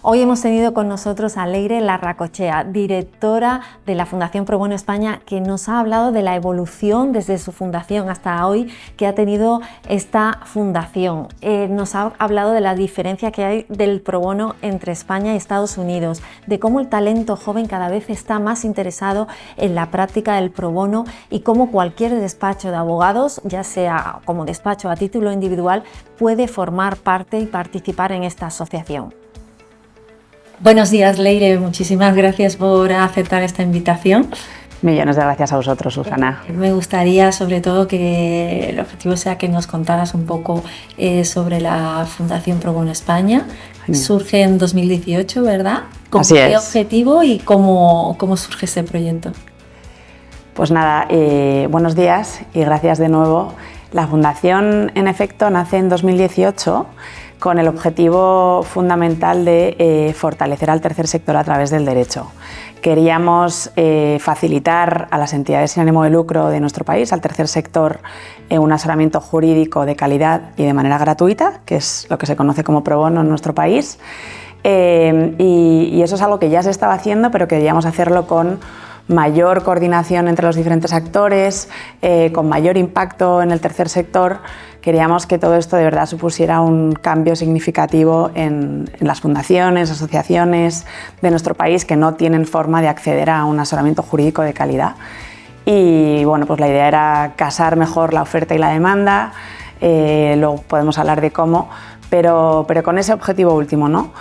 Hoy hemos tenido con nosotros a Leire Larracochea, directora de la Fundación Pro Bono España, que nos ha hablado de la evolución desde su fundación hasta hoy que ha tenido esta fundación. Nos ha hablado de la diferencia que hay del pro bono entre España y Estados Unidos, de cómo el talento joven cada vez está más interesado en la práctica del pro bono y cómo cualquier despacho de abogados, ya sea como despacho a título individual, puede formar parte y participar en esta asociación. Buenos días, Leire, muchísimas gracias por aceptar esta invitación. Millones de gracias a vosotros, Susana. Me gustaría sobre todo que el objetivo sea que nos contaras un poco sobre la Fundación Pro Bono España. Surge en 2018, ¿verdad? ¿Con qué objetivo y cómo surge ese proyecto? Pues nada, buenos días y gracias de nuevo. La Fundación, en efecto, nace en 2018 con el objetivo fundamental de fortalecer al tercer sector a través del derecho. Queríamos facilitar a las entidades sin ánimo de lucro de nuestro país, al tercer sector, un asesoramiento jurídico de calidad y de manera gratuita, que es lo que se conoce como pro bono en nuestro país. Y eso es algo que ya se estaba haciendo, pero queríamos hacerlo con mayor coordinación entre los diferentes actores, con mayor impacto en el tercer sector. Queríamos que todo esto de verdad supusiera un cambio significativo en las fundaciones, asociaciones de nuestro país que no tienen forma de acceder a un asesoramiento jurídico de calidad. Y bueno, pues la idea era casar mejor la oferta y la demanda, luego podemos hablar de cómo, pero con ese objetivo último, ¿no?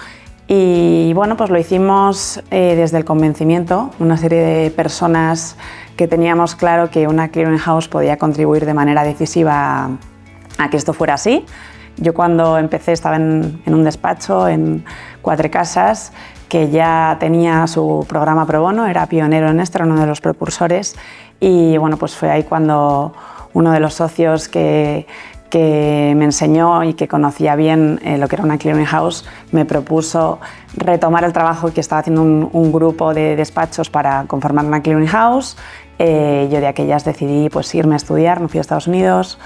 Y bueno, pues lo hicimos desde el convencimiento, una serie de personas que teníamos claro que una clearing house podía contribuir de manera decisiva a que esto fuera así. Yo cuando empecé estaba en un despacho en Quatre Casas que ya tenía su programa pro bono, era pionero en esto, era uno de los precursores y bueno, pues fue ahí cuando uno de los socios que me enseñó y que conocía bien lo que era una clearing house, me propuso retomar el trabajo que estaba haciendo un grupo de despachos para conformar una clearing house. Yo de aquellas decidí pues irme a estudiar, me fui a Estados Unidos,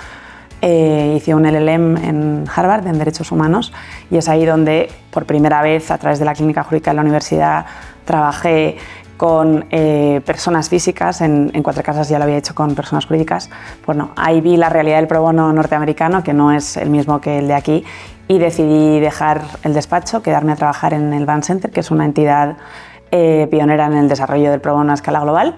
hice un LLM en Harvard en Derechos Humanos y es ahí donde por primera vez a través de la clínica jurídica de la universidad trabajé con personas físicas, en Quatre Casas ya lo había hecho con personas jurídicas. Bueno, ahí vi la realidad del pro bono norteamericano, que no es el mismo que el de aquí, y decidí dejar el despacho, quedarme a trabajar en el Van Center, que es una entidad pionera en el desarrollo del pro bono a escala global,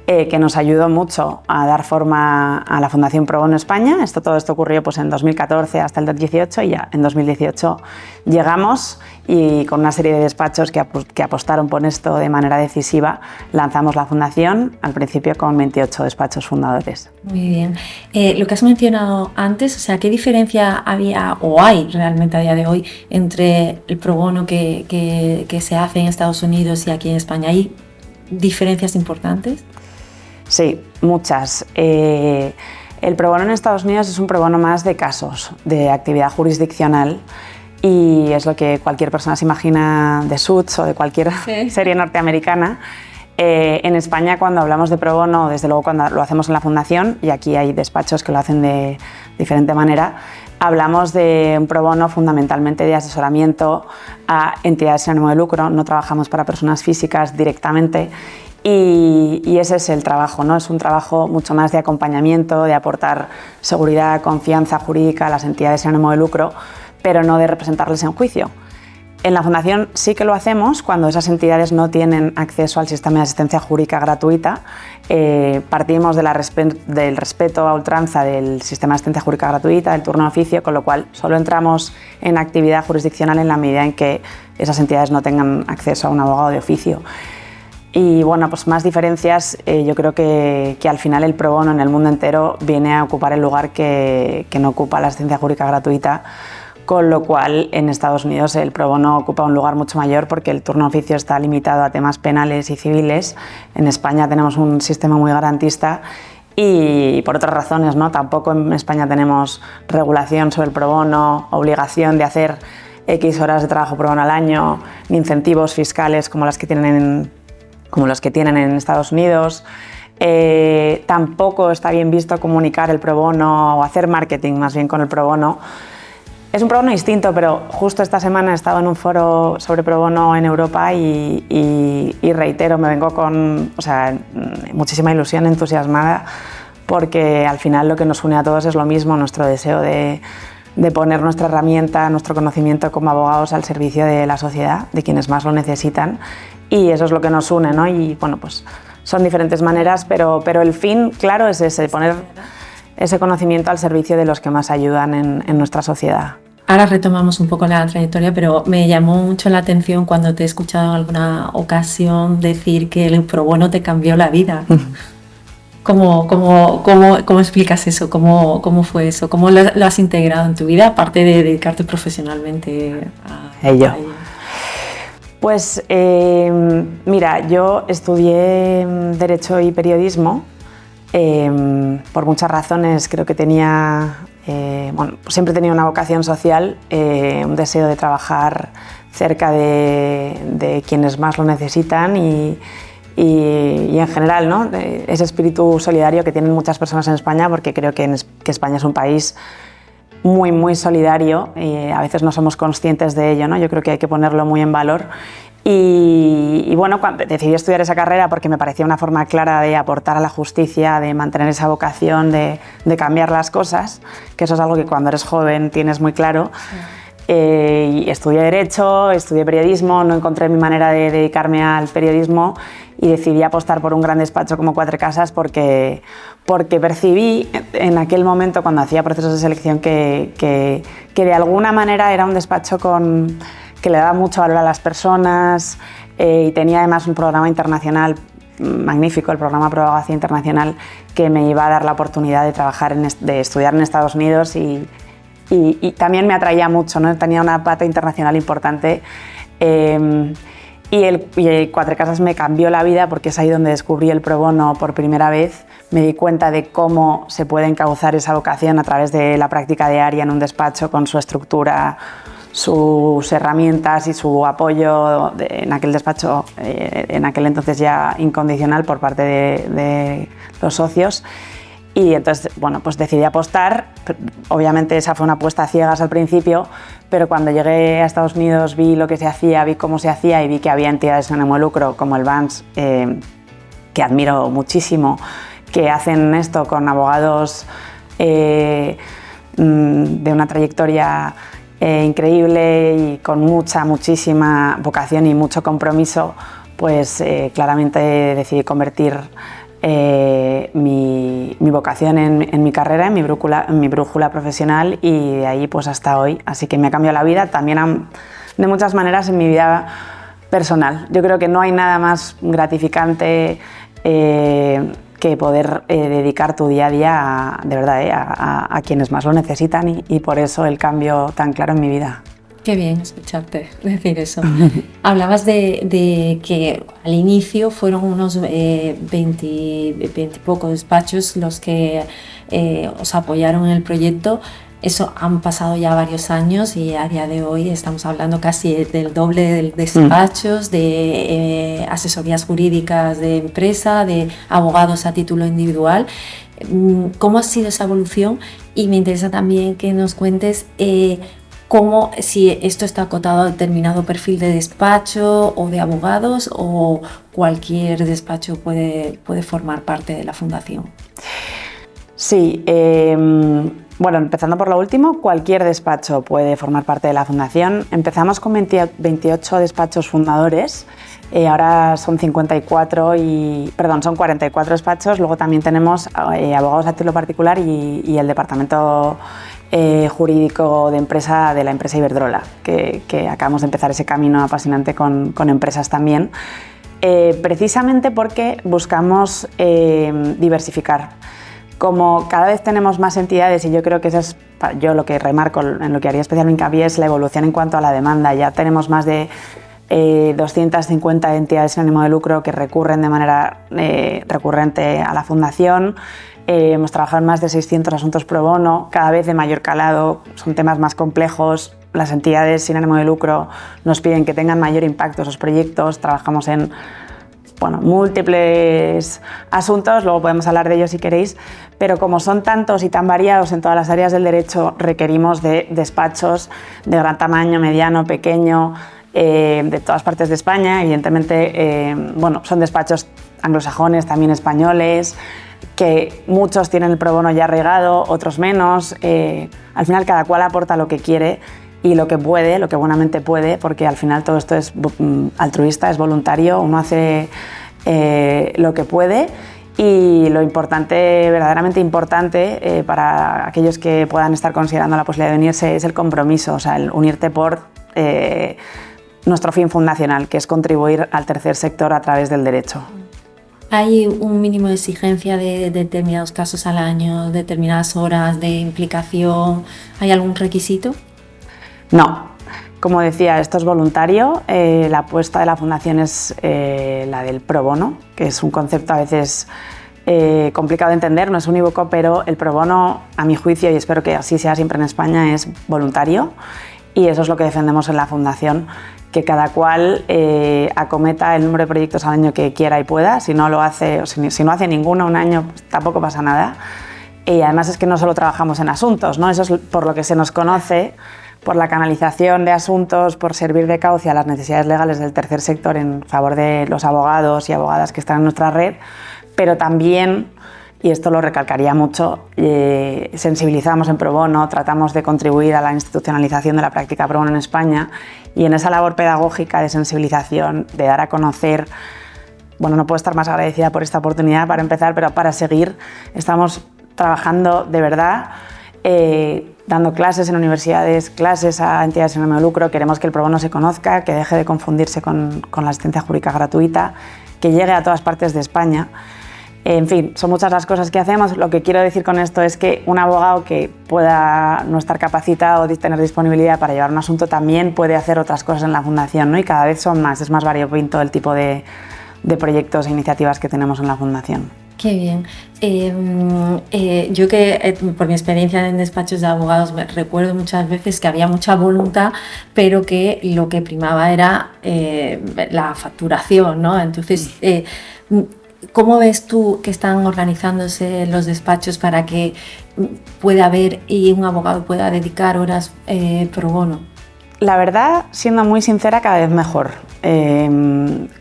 que nos ayudó mucho a dar forma a la Fundación Pro Bono España. Todo esto ocurrió pues, en 2014 hasta el 2018 y ya en 2018 llegamos y con una serie de despachos que apostaron por esto de manera decisiva lanzamos la Fundación, al principio con 28 despachos fundadores. Muy bien. Lo que has mencionado antes, o sea, ¿qué diferencia había o hay realmente a día de hoy entre el pro bono que se hace en Estados Unidos y aquí en España? ¿Hay diferencias importantes? Sí, muchas. El pro bono en Estados Unidos es un pro bono más de casos, de actividad jurisdiccional y es lo que cualquier persona se imagina de Suits o de cualquier serie norteamericana. En España cuando hablamos de pro bono, desde luego cuando lo hacemos en la Fundación, y aquí hay despachos que lo hacen de diferente manera, hablamos de un pro bono fundamentalmente de asesoramiento a entidades sin ánimo de lucro, no trabajamos para personas físicas directamente. Y ese es el trabajo, ¿no? Es un trabajo mucho más de acompañamiento, de aportar seguridad, confianza jurídica a las entidades sin ánimo de lucro, pero no de representarles en juicio. En la Fundación sí que lo hacemos cuando esas entidades no tienen acceso al sistema de asistencia jurídica gratuita. Partimos del respeto a ultranza del sistema de asistencia jurídica gratuita, del turno de oficio, con lo cual solo entramos en actividad jurisdiccional en la medida en que esas entidades no tengan acceso a un abogado de oficio. Y bueno, pues más diferencias, yo creo que al final el pro bono en el mundo entero viene a ocupar el lugar que no ocupa la asistencia jurídica gratuita, con lo cual en Estados Unidos el pro bono ocupa un lugar mucho mayor porque el turno de oficio está limitado a temas penales y civiles. En España tenemos un sistema muy garantista y por otras razones, ¿no? Tampoco en España tenemos regulación sobre el pro bono, obligación de hacer X horas de trabajo pro bono al año, ni incentivos fiscales como los que tienen en Estados Unidos. Tampoco está bien visto comunicar el pro bono o hacer marketing más bien con el pro bono. Es un pro bono distinto, pero justo esta semana he estado en un foro sobre pro bono en Europa y reitero, me vengo con muchísima ilusión, entusiasmada, porque al final lo que nos une a todos es lo mismo, nuestro deseo de poner nuestra herramienta, nuestro conocimiento como abogados al servicio de la sociedad, de quienes más lo necesitan, y eso es lo que nos une, ¿no? Y bueno, pues son diferentes maneras, pero el fin, claro, es ese, poner ese conocimiento al servicio de los que más ayudan en nuestra sociedad. Ahora retomamos un poco la trayectoria, pero me llamó mucho la atención cuando te he escuchado en alguna ocasión decir que el pro bono te cambió la vida. ¿Cómo explicas eso? ¿Cómo fue eso? ¿Cómo lo has integrado en tu vida, aparte de dedicarte profesionalmente a ello? Pues mira, yo estudié Derecho y Periodismo. Por muchas razones creo que siempre he tenido una vocación social, un deseo de trabajar cerca de quienes más lo necesitan y en general, ¿no? Ese espíritu solidario que tienen muchas personas en España, porque creo que España es un país muy, muy solidario y a veces no somos conscientes de ello, ¿no? Yo creo que hay que ponerlo muy en valor. Y bueno, decidí estudiar esa carrera porque me parecía una forma clara de aportar a la justicia, de mantener esa vocación, de cambiar las cosas, que eso es algo que cuando eres joven tienes muy claro. Y estudié Derecho, estudié Periodismo, no encontré mi manera de dedicarme al periodismo y decidí apostar por un gran despacho como Cuatro Casas porque percibí en aquel momento, cuando hacía procesos de selección, que de alguna manera era un despacho que le daba mucho valor a las personas y tenía además un programa internacional magnífico, el programa Pro Abogacía Internacional, que me iba a dar la oportunidad de trabajar, de estudiar en Estados Unidos y también me atraía mucho, ¿no? Tenía una pata internacional importante y el Cuatro Casas me cambió la vida porque es ahí donde descubrí el pro bono por primera vez. Me di cuenta de cómo se puede encauzar esa vocación a través de la práctica diaria en un despacho con su estructura, sus herramientas y su apoyo en aquel despacho, en aquel entonces ya incondicional por parte de los socios. Y entonces, bueno, pues decidí apostar. Obviamente esa fue una apuesta a ciegas al principio, pero cuando llegué a Estados Unidos vi lo que se hacía, vi cómo se hacía y vi que había entidades sin ánimo de lucro como el BANS, que admiro muchísimo, que hacen esto con abogados de una trayectoria increíble y con muchísima vocación y mucho compromiso, pues claramente decidí convertir mi vocación en mi carrera, en mi brújula profesional, y de ahí pues hasta hoy. Así que me ha cambiado la vida también de muchas maneras en mi vida personal. Yo creo que no hay nada más gratificante que poder dedicar tu día a día de verdad a quienes más lo necesitan y por eso el cambio tan claro en mi vida. Qué bien escucharte decir eso. Hablabas de que al inicio fueron unos 20 y pocos despachos los que os apoyaron en el proyecto. Eso han pasado ya varios años y a día de hoy estamos hablando casi del doble de despachos, de asesorías jurídicas de empresa, de abogados a título individual. ¿Cómo ha sido esa evolución? Y me interesa también que nos cuentes cómo, si esto está acotado a determinado perfil de despacho o de abogados, o cualquier despacho puede formar parte de la fundación. Sí, bueno, empezando por lo último, cualquier despacho puede formar parte de la fundación. Empezamos con 28 despachos fundadores, ahora son 44 despachos. Luego también tenemos abogados a título particular y el departamento jurídico de la empresa Iberdrola, que acabamos de empezar ese camino apasionante con empresas también, precisamente porque buscamos diversificar. Como cada vez tenemos más entidades, y yo creo que eso es yo lo que remarco, en lo que haría especial hincapié, es la evolución en cuanto a la demanda. Ya tenemos más de 250 entidades sin ánimo de lucro que recurren de manera recurrente a la fundación. Hemos trabajado en más de 600 asuntos pro bono, cada vez de mayor calado, son temas más complejos. Las entidades sin ánimo de lucro nos piden que tengan mayor impacto esos proyectos. Trabajamos en bueno, múltiples asuntos, luego podemos hablar de ellos si queréis, pero como son tantos y tan variados en todas las áreas del derecho, requerimos de despachos de gran tamaño, mediano, pequeño, de todas partes de España. Evidentemente, bueno, son despachos anglosajones, también españoles, que muchos tienen el pro bono ya arraigado, otros menos. Al final cada cual aporta lo que quiere y lo que puede, lo que buenamente puede, porque al final todo esto es altruista, es voluntario, uno hace lo que puede. Y lo importante, verdaderamente importante, para aquellos que puedan estar considerando la posibilidad de unirse, es el compromiso, o sea, el unirte por nuestro fin fundacional, que es contribuir al tercer sector a través del derecho. ¿Hay un mínimo de exigencia de determinados casos al año, determinadas horas de implicación? ¿Hay algún requisito? No. Como decía, esto es voluntario. La apuesta de la Fundación es la del pro bono, que es un concepto a veces complicado de entender, no es unívoco, pero el pro bono, a mi juicio, y espero que así sea siempre en España, es voluntario, y eso es lo que defendemos en la Fundación, que cada cual acometa el número de proyectos al año que quiera y pueda. Si no lo hace, o si no hace ninguno un año, pues tampoco pasa nada. Y además es que no solo trabajamos en asuntos, ¿no? Eso es por lo que se nos conoce, por la canalización de asuntos, por servir de cauce a las necesidades legales del tercer sector en favor de los abogados y abogadas que están en nuestra red, pero también, y esto lo recalcaría mucho, sensibilizamos en pro bono, tratamos de contribuir a la institucionalización de la práctica pro bono en España, y en esa labor pedagógica de sensibilización, de dar a conocer, bueno, no puedo estar más agradecida por esta oportunidad para empezar, pero para seguir estamos trabajando de verdad, dando clases en universidades, clases a entidades sin ánimo de lucro. Queremos que el pro bono se conozca, que deje de confundirse con la asistencia jurídica gratuita, que llegue a todas partes de España. En fin, son muchas las cosas que hacemos. Lo que quiero decir con esto es que un abogado que pueda no estar capacitado o tener disponibilidad para llevar un asunto también puede hacer otras cosas en la Fundación, ¿no? Y cada vez son más, es más variopinto el tipo de proyectos e iniciativas que tenemos en la Fundación. Qué bien. Yo que por mi experiencia en despachos de abogados me recuerdo muchas veces que había mucha voluntad, pero que lo que primaba era la facturación, ¿no? Entonces, ¿cómo ves tú que están organizándose los despachos para que pueda haber y un abogado pueda dedicar horas pro bono? La verdad, siendo muy sincera, cada vez mejor.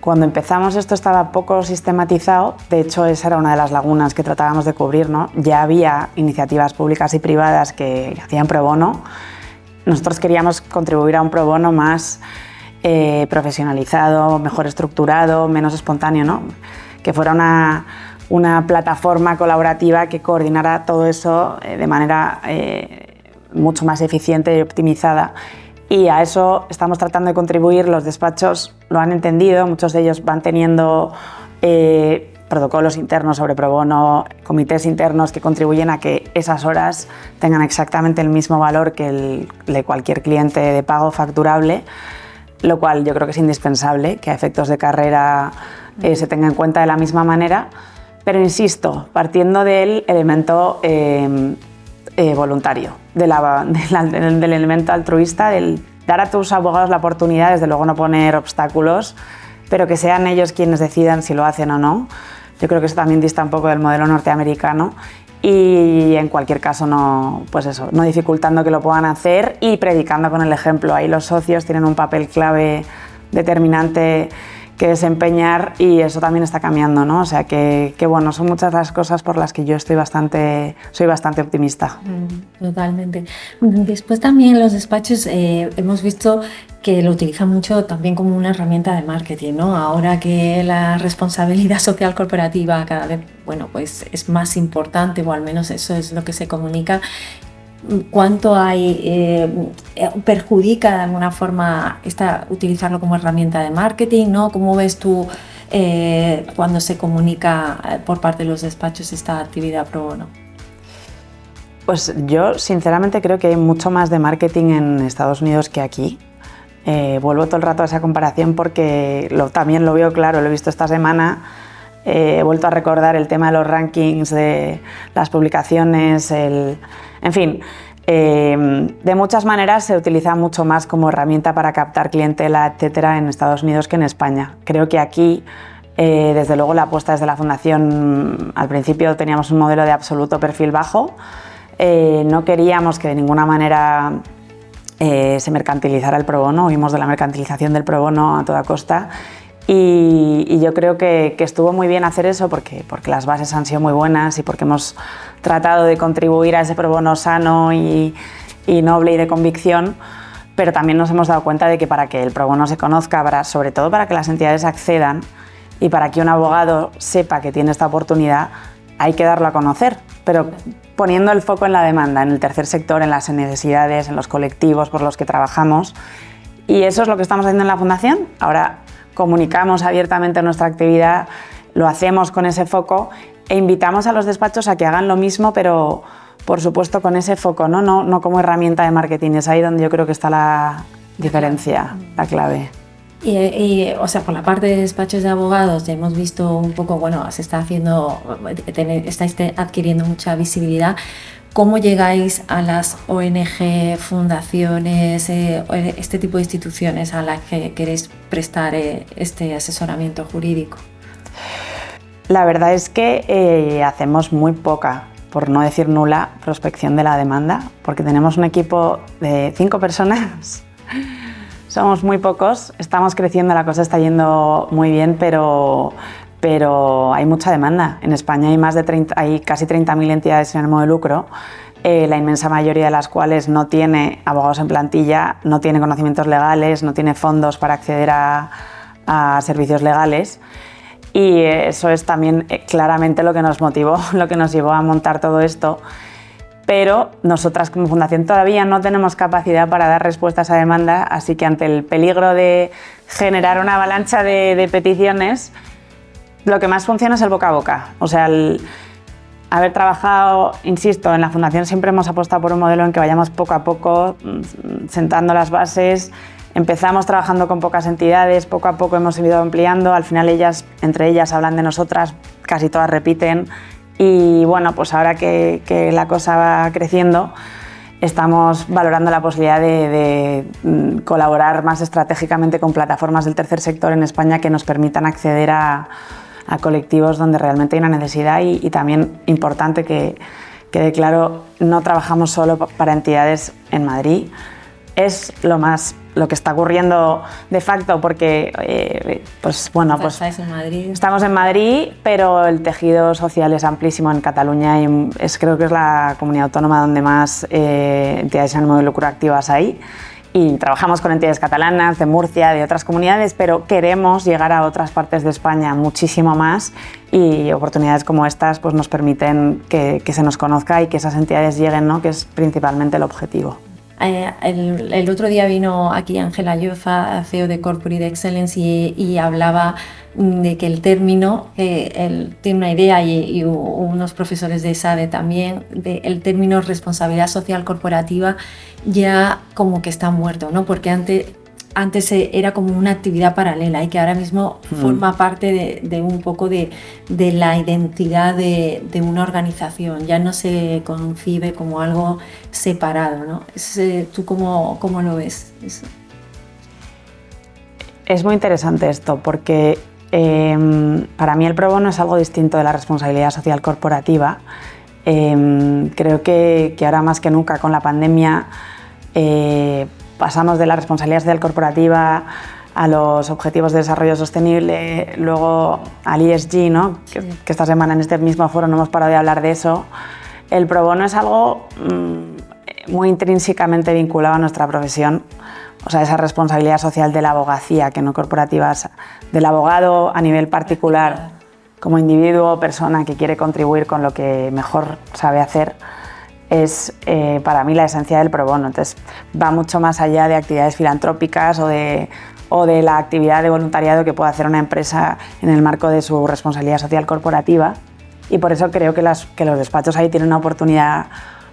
Cuando empezamos esto estaba poco sistematizado, de hecho esa era una de las lagunas que tratábamos de cubrir, ¿no? Ya había iniciativas públicas y privadas que hacían pro bono. Nosotros queríamos contribuir a un pro bono más profesionalizado, mejor estructurado, menos espontáneo, ¿no? Que fuera una plataforma colaborativa que coordinara todo eso de manera mucho más eficiente y optimizada. Y a eso estamos tratando de contribuir. Los despachos lo han entendido, muchos de ellos van teniendo protocolos internos sobre pro bono, comités internos que contribuyen a que esas horas tengan exactamente el mismo valor que el de cualquier cliente de pago facturable, lo cual yo creo que es indispensable, que a efectos de carrera se tenga en cuenta de la misma manera, pero insisto, partiendo del elemento voluntario, del elemento altruista, del dar a tus abogados la oportunidad, desde luego no poner obstáculos, pero que sean ellos quienes decidan si lo hacen o no. Yo creo que eso también dista un poco del modelo norteamericano y en cualquier caso no dificultando que lo puedan hacer y predicando con el ejemplo. Ahí los socios tienen un papel clave determinante que desempeñar y eso también está cambiando, ¿no? O sea que bueno, son muchas las cosas por las que yo soy bastante optimista. Totalmente. Después también los despachos hemos visto que lo utilizan mucho también como una herramienta de marketing, ¿no? Ahora que la responsabilidad social corporativa cada vez, bueno, pues es más importante, o al menos eso es lo que se comunica. ¿Cuánto perjudica de alguna forma utilizarlo como herramienta de marketing, ¿no? ¿Cómo ves tú cuando se comunica por parte de los despachos esta actividad pro bono? Pues yo sinceramente creo que hay mucho más de marketing en Estados Unidos que aquí. Vuelvo todo el rato a esa comparación porque también lo veo claro, lo he visto esta semana. He vuelto a recordar el tema de los rankings, de las publicaciones, en fin, de muchas maneras se utiliza mucho más como herramienta para captar clientela, etcétera, en Estados Unidos que en España. Creo que aquí Desde luego la apuesta desde la Fundación, al principio teníamos un modelo de absoluto perfil bajo, no queríamos que de ninguna manera se mercantilizara el pro bono, huimos de la mercantilización del pro bono a toda costa y yo creo que estuvo muy bien hacer eso porque las bases han sido muy buenas y porque hemos tratado de contribuir a ese pro bono sano y noble y de convicción, pero también nos hemos dado cuenta de que para que el pro bono se conozca, sobre todo para que las entidades accedan y para que un abogado sepa que tiene esta oportunidad, hay que darlo a conocer, pero poniendo el foco en la demanda, en el tercer sector, en las necesidades, en los colectivos por los que trabajamos. Y eso es lo que estamos haciendo en la Fundación. Ahora comunicamos abiertamente nuestra actividad, lo hacemos con ese foco e invitamos a los despachos a que hagan lo mismo, pero por supuesto con ese foco, no como herramienta de marketing. Es ahí donde yo creo que está la diferencia, la clave. O sea, por la parte de despachos de abogados hemos visto un poco, bueno, estáis adquiriendo mucha visibilidad. ¿Cómo llegáis a las ONG, fundaciones, este tipo de instituciones a las que queréis prestar este asesoramiento jurídico? La verdad es que hacemos muy poca, por no decir nula, prospección de la demanda, porque tenemos un equipo de 5 personas. Somos muy pocos, estamos creciendo, la cosa está yendo muy bien, pero hay mucha demanda. En España hay casi 30.000 entidades sin ánimo de lucro, la inmensa mayoría de las cuales no tiene abogados en plantilla, no tiene conocimientos legales, no tiene fondos para acceder a servicios legales. Y eso es también claramente lo que nos motivó, lo que nos llevó a montar todo esto. Pero nosotras como Fundación todavía no tenemos capacidad para dar respuesta a esa demanda, así que ante el peligro de generar una avalancha de peticiones, lo que más funciona es el boca a boca. O sea, haber trabajado, insisto, en la Fundación siempre hemos apostado por un modelo en que vayamos poco a poco sentando las bases. Empezamos trabajando con pocas entidades, poco a poco hemos ido ampliando, al final entre ellas hablan de nosotras, casi todas repiten. Y bueno, pues ahora que la cosa va creciendo, estamos valorando la posibilidad de colaborar más estratégicamente con plataformas del tercer sector en España que nos permitan acceder a colectivos donde realmente hay una necesidad y también importante que quede claro, no trabajamos solo para entidades en Madrid. Es lo que está ocurriendo de facto porque ¿Estáis en Madrid? Estamos en Madrid, pero el tejido social es amplísimo en Cataluña y creo que es la comunidad autónoma donde más entidades sin ánimo de lucro activas hay. Y trabajamos con entidades catalanas, de Murcia, de otras comunidades, pero queremos llegar a otras partes de España muchísimo más y oportunidades como estas pues, nos permiten que se nos conozca y que esas entidades lleguen, ¿no? Que es principalmente el objetivo. El otro día vino aquí Ángela Lloza, CEO de Corporate Excellence, y hablaba de que el término, él tiene una idea y unos profesores de SADE también, el término responsabilidad social corporativa ya como que está muerto, ¿no? Porque antes era como una actividad paralela y que ahora mismo forma parte de un poco de la identidad de una organización, ya no se concibe como algo separado, ¿no? ¿Tú cómo lo ves eso? Es muy interesante esto porque para mí el pro bono es algo distinto de la responsabilidad social corporativa. Creo que ahora más que nunca con la pandemia pasamos de la responsabilidad social corporativa a los objetivos de desarrollo sostenible, luego al ESG, ¿no? Que esta semana en este mismo foro no hemos parado de hablar de eso. El pro bono es algo muy intrínsecamente vinculado a nuestra profesión, o sea, esa responsabilidad social de la abogacía, que no corporativa, del abogado a nivel particular, como individuo o persona que quiere contribuir con lo que mejor sabe hacer, es para mí la esencia del pro bono. Entonces va mucho más allá de actividades filantrópicas o de la actividad de voluntariado que puede hacer una empresa en el marco de su responsabilidad social corporativa, y por eso creo que los despachos ahí tienen una oportunidad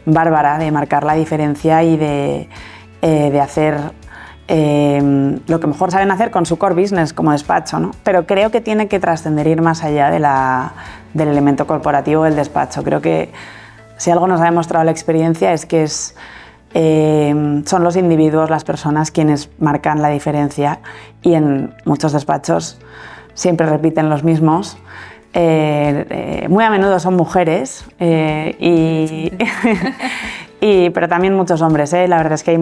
bárbara de marcar la diferencia y de hacer lo que mejor saben hacer con su core business como despacho, ¿no? Pero creo que tiene que trascender, ir más allá del elemento corporativo del despacho. Creo que si algo nos ha demostrado la experiencia es que son los individuos, las personas, quienes marcan la diferencia, y en muchos despachos siempre repiten los mismos. Muy a menudo son mujeres, pero también muchos hombres. La verdad es que hay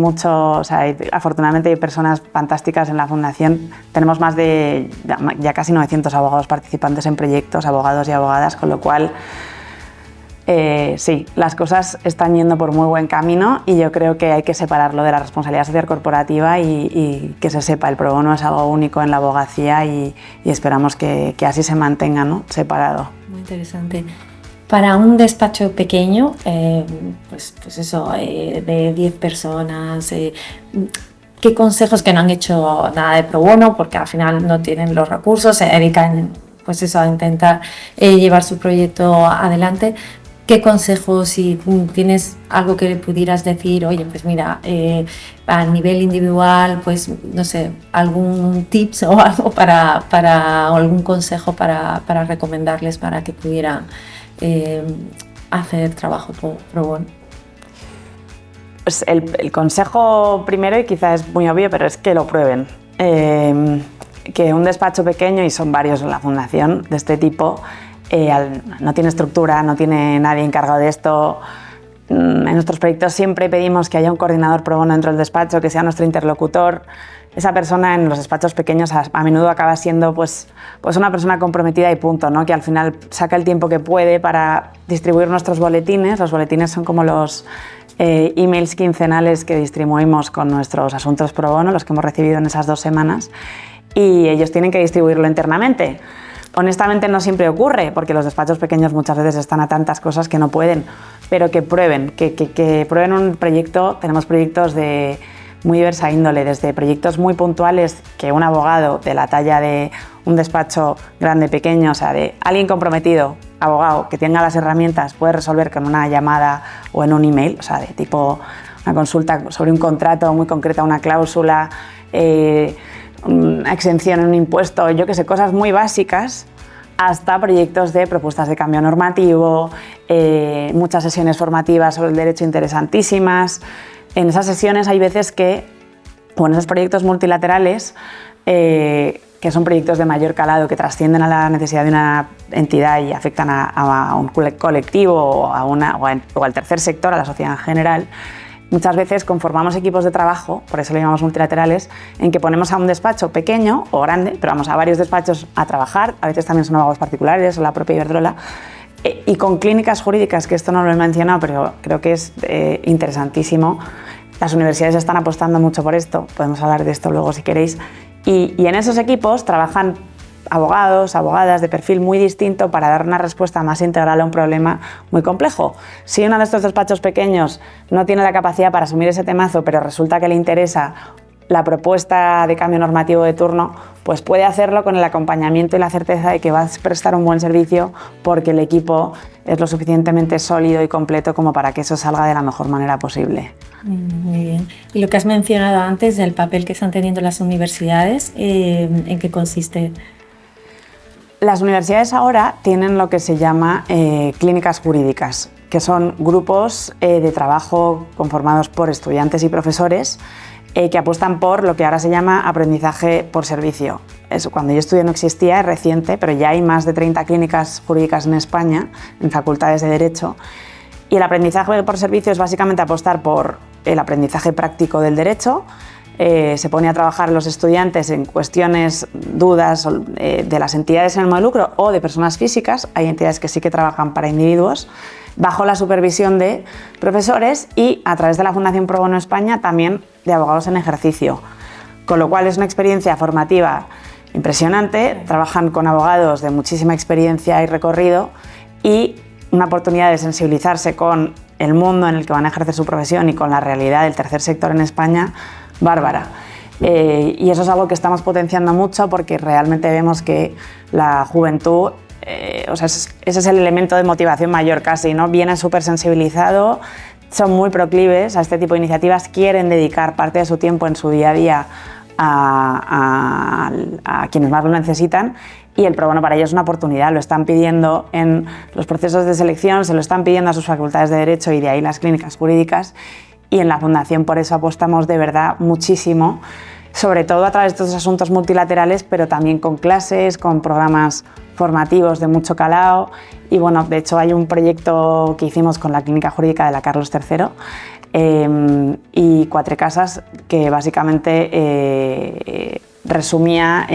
afortunadamente hay personas fantásticas en la Fundación. Tenemos más de ya casi 900 abogados participantes en proyectos, abogados y abogadas, con lo cual sí, las cosas están yendo por muy buen camino y yo creo que hay que separarlo de la responsabilidad social corporativa y que se sepa, el pro bono es algo único en la abogacía y esperamos que así se mantenga, ¿no?, separado. Muy interesante. Para un despacho pequeño, pues eso, de 10 personas, ¿qué consejos, que no han hecho nada de pro bono porque al final no tienen los recursos, se dedican pues eso, a intentar llevar su proyecto adelante? ¿Qué consejos, si tienes algo que le pudieras decir, oye, pues mira, a nivel individual, pues no sé, algún tips o algo para algún consejo para recomendarles para que pudieran hacer trabajo pro bono? Pues el consejo primero, y quizás es muy obvio, pero es que lo prueben. Que un despacho pequeño, y son varios en la Fundación de este tipo, no tiene estructura, no tiene nadie encargado de esto. En nuestros proyectos siempre pedimos que haya un coordinador pro bono dentro del despacho, que sea nuestro interlocutor. Esa persona en los despachos pequeños a menudo acaba siendo pues una persona comprometida y punto, ¿no?, que al final saca el tiempo que puede para distribuir nuestros boletines. Los boletines son como los emails quincenales que distribuimos con nuestros asuntos pro bono, los que hemos recibido en esas 2 semanas, y ellos tienen que distribuirlo internamente. Honestamente no siempre ocurre, porque los despachos pequeños muchas veces están a tantas cosas que no pueden, pero que prueben, que prueben un proyecto. Tenemos proyectos de muy diversa índole, desde proyectos muy puntuales que un abogado de la talla de un despacho grande, pequeño, o sea, de alguien comprometido, abogado, que tenga las herramientas, puede resolver con una llamada o en un email, o sea, de tipo una consulta sobre un contrato muy concreta, una cláusula, una exención en un impuesto, yo que sé, cosas muy básicas, hasta proyectos de propuestas de cambio normativo, muchas sesiones formativas sobre el derecho interesantísimas. En esas sesiones hay veces que, o en esos proyectos multilaterales, que son proyectos de mayor calado, que trascienden a la necesidad de una entidad y afectan a un colectivo o al tercer sector, a la sociedad en general, muchas veces conformamos equipos de trabajo, por eso lo llamamos multilaterales, en que ponemos a un despacho pequeño o grande, pero vamos a varios despachos a trabajar, a veces también son abogados particulares o la propia Iberdrola, y con clínicas jurídicas, que esto no lo he mencionado, pero creo que es interesantísimo. Las universidades están apostando mucho por esto, podemos hablar de esto luego si queréis, y en esos equipos trabajan abogados, abogadas de perfil muy distinto para dar una respuesta más integral a un problema muy complejo. Si uno de estos despachos pequeños no tiene la capacidad para asumir ese temazo, pero resulta que le interesa la propuesta de cambio normativo de turno, pues puede hacerlo con el acompañamiento y la certeza de que va a prestar un buen servicio porque el equipo es lo suficientemente sólido y completo como para que eso salga de la mejor manera posible. Muy bien. Y lo que has mencionado antes del papel que están teniendo las universidades, ¿en qué consiste? Las universidades ahora tienen lo que se llama clínicas jurídicas, que son grupos de trabajo conformados por estudiantes y profesores que apuestan por lo que ahora se llama aprendizaje por servicio. Eso, cuando yo estudié no existía, es reciente, pero ya hay más de 30 clínicas jurídicas en España, en facultades de Derecho, y el aprendizaje por servicio es básicamente apostar por el aprendizaje práctico del derecho. Se pone a trabajar los estudiantes en cuestiones, dudas de las entidades en el modo de lucro o de personas físicas. Hay entidades que sí que trabajan para individuos, bajo la supervisión de profesores y a través de la Fundación Pro Bono España también de abogados en ejercicio. Con lo cual es una experiencia formativa impresionante, trabajan con abogados de muchísima experiencia y recorrido y una oportunidad de sensibilizarse con el mundo en el que van a ejercer su profesión y con la realidad del tercer sector en España bárbara. Y eso es algo que estamos potenciando mucho porque realmente vemos que la juventud, ese es el elemento de motivación mayor casi, ¿no? Viene súper sensibilizado, son muy proclives a este tipo de iniciativas, quieren dedicar parte de su tiempo en su día a día a quienes más lo necesitan y el pro bono para ellos es una oportunidad, lo están pidiendo en los procesos de selección, se lo están pidiendo a sus facultades de Derecho y de ahí las clínicas jurídicas. Y en la Fundación por eso apostamos de verdad muchísimo, sobre todo a través de estos asuntos multilaterales, pero también con clases, con programas formativos de mucho calado. Y bueno, de hecho hay un proyecto que hicimos con la Clínica Jurídica de la Carlos III y Quatre Casas, que básicamente resumía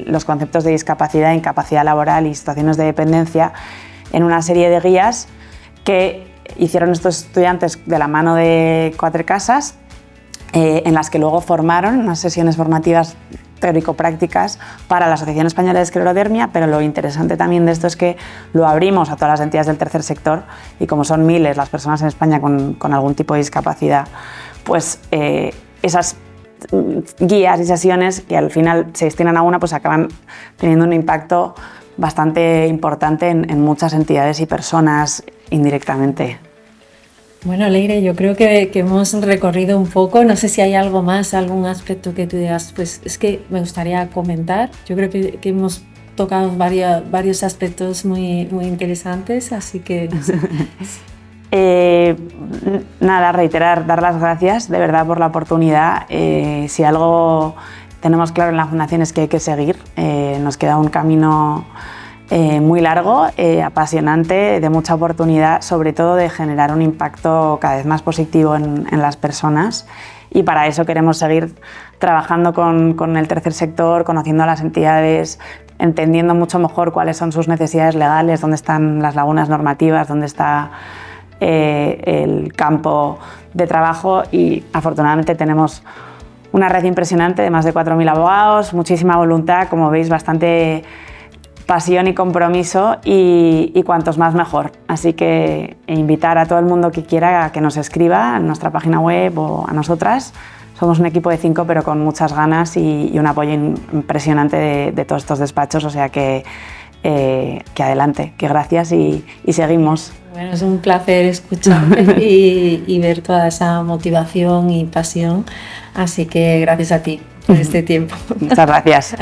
los conceptos de discapacidad, incapacidad laboral y situaciones de dependencia en una serie de guías que hicieron estos estudiantes de la mano de Quatre Casas, en las que luego formaron unas sesiones formativas teórico-prácticas para la Asociación Española de Esclerodermia, pero lo interesante también de esto es que lo abrimos a todas las entidades del tercer sector, y como son miles las personas en España con algún tipo de discapacidad, pues esas guías y sesiones que al final se destinan a una, pues acaban teniendo un impacto bastante importante en muchas entidades y personas indirectamente. Bueno, Leire, yo creo que hemos recorrido un poco. No sé si hay algo más, algún aspecto que tú digas, pues es que me gustaría comentar. Yo creo que hemos tocado varios aspectos muy interesantes, así que no sé. Nada, reiterar, dar las gracias de verdad por la oportunidad. Si algo tenemos claro en la Fundación es que hay que seguir. Nos queda un camino muy largo, apasionante, de mucha oportunidad, sobre todo de generar un impacto cada vez más positivo en las personas, y para eso queremos seguir trabajando con el tercer sector, conociendo a las entidades, entendiendo mucho mejor cuáles son sus necesidades legales, dónde están las lagunas normativas, dónde está el campo de trabajo, y afortunadamente tenemos una red impresionante de más de 4.000 abogados, muchísima voluntad, como veis, bastante pasión y compromiso, y cuantos más mejor. Así que invitar a todo el mundo que quiera a que nos escriba en nuestra página web o a nosotras. Somos un equipo de 5, pero con muchas ganas y un apoyo impresionante de todos estos despachos, o sea que adelante, que gracias y seguimos. Bueno, es un placer escucharte y ver toda esa motivación y pasión, así que gracias a ti por este tiempo. Muchas gracias.